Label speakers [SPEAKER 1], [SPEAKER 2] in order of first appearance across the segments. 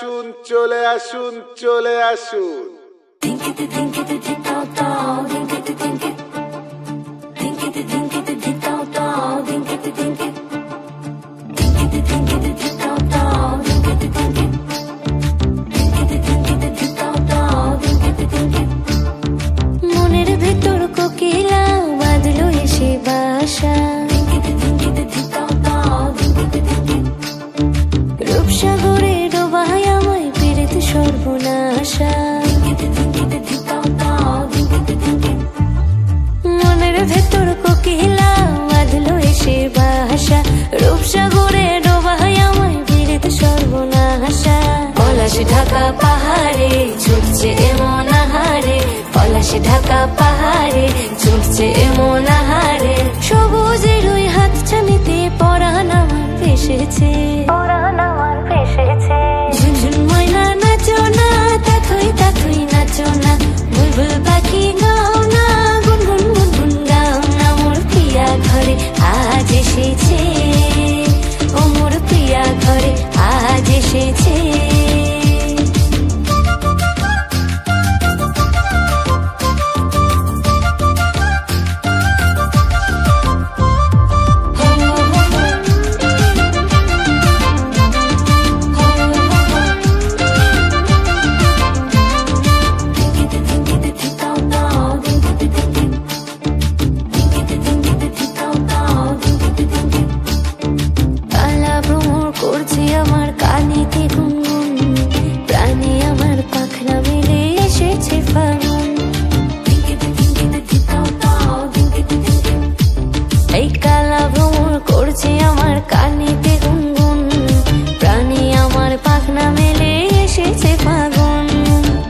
[SPEAKER 1] আসুন, চলে আসুন, চলে আসুন।
[SPEAKER 2] মনের ভেতর কোকিলা বাঁধলো এসে বাসা, রূপসাগরে ডোবায় আমায় পেরেতে সর্বনাশা। মনের ভেতর কোকিলা বাঁধলো এসে বাসা, রূপসাগরে ডোবায় আমায় পেরেতে সর্বনাশা। পলাশ ঢাকা পাহাড়ে ছুটছে এমন আহারে, পলাশ ঢাকা পাহাড়ে ছুটছে এমন আহারে। সবুজের ওই হাত ছানিতে পরাণ আমার ভেসেছে, পরাণ আমার ভেসেছে। ঝুনঝুন ময়না নাচো না, তাথই তাথই নাচো না, বুলবুল পাখি গাও না, গুনগুন গুনগুন গাও না। মোর প্রিয়া ঘরে আজ এসেছে, ও মোর প্রিয়া ঘরে আজ এসেছে। আমার কানেতে গুনগুন, প্রাণে আমার পাখনা মেলে এসেছে ফাগুন। এই কালা ভ্রমর করছে আমার কানেতে গুনগুন, প্রাণে আমার পাখনা মেলে এসেছে ফাগুন।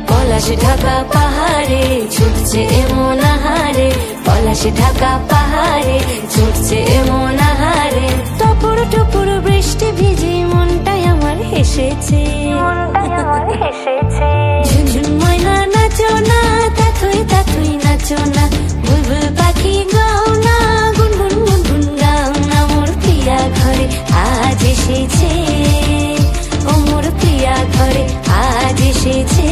[SPEAKER 2] পলাশ ঢাকা পাহাড়ে ছুটছে এমন আহারে, পলাশ ঢাকা পাহাড়ে ছুটছে এমন আহারে। টপুর টপুর বৃষ্টি ভিজে মনটাই আমার হেসেছে, মনটাই আমার হেসেছে। ঝুনঝুন ময়না নাচো না, তাথই তাথই নাচো না, বুলবুল পাখি গাও না, গুনগুন গুনগুন গাও না। মোর প্রিয়া ঘরে আজ এসেছে, ও মোর প্রিয়া ঘরে আজ এসেছে।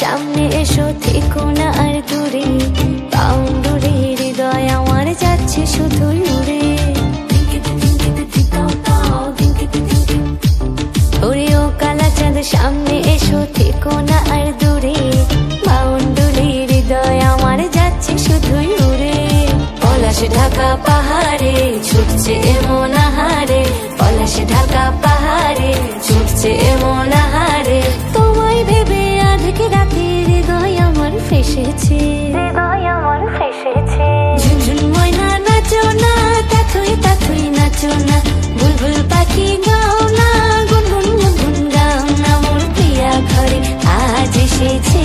[SPEAKER 2] সামনে এসো, থেকো না আর দূরে, পাউন্ডুরে হৃদয় আমার যাচ্ছে শুধুই উড়ে। ওরে ও কালা চাঁদ সামনে এসো, থেকো না আর দূরে, পাউন্ডুরে হৃদয় আমার যাচ্ছে শুধুই উড়ে। পলাশ ঢাকা পাহাড়ে ছুটছে এমন আহারে, পলাশ ঢাকা পাহাড়ে ছুটছে এমন আহারে। তোমায় ভেবে আধকে রাতে হৃদয় আমার ফেসেছে, হৃদয় আমার ফেসেছে। ঝুনঝুন ময়না নাচো না, তাথই তাথই নাচো না, বুলবুল পাখি গাও না, গুনগুন গুনগুন গাও না। মোর প্রিয়া ঘরে আজ এসেছে।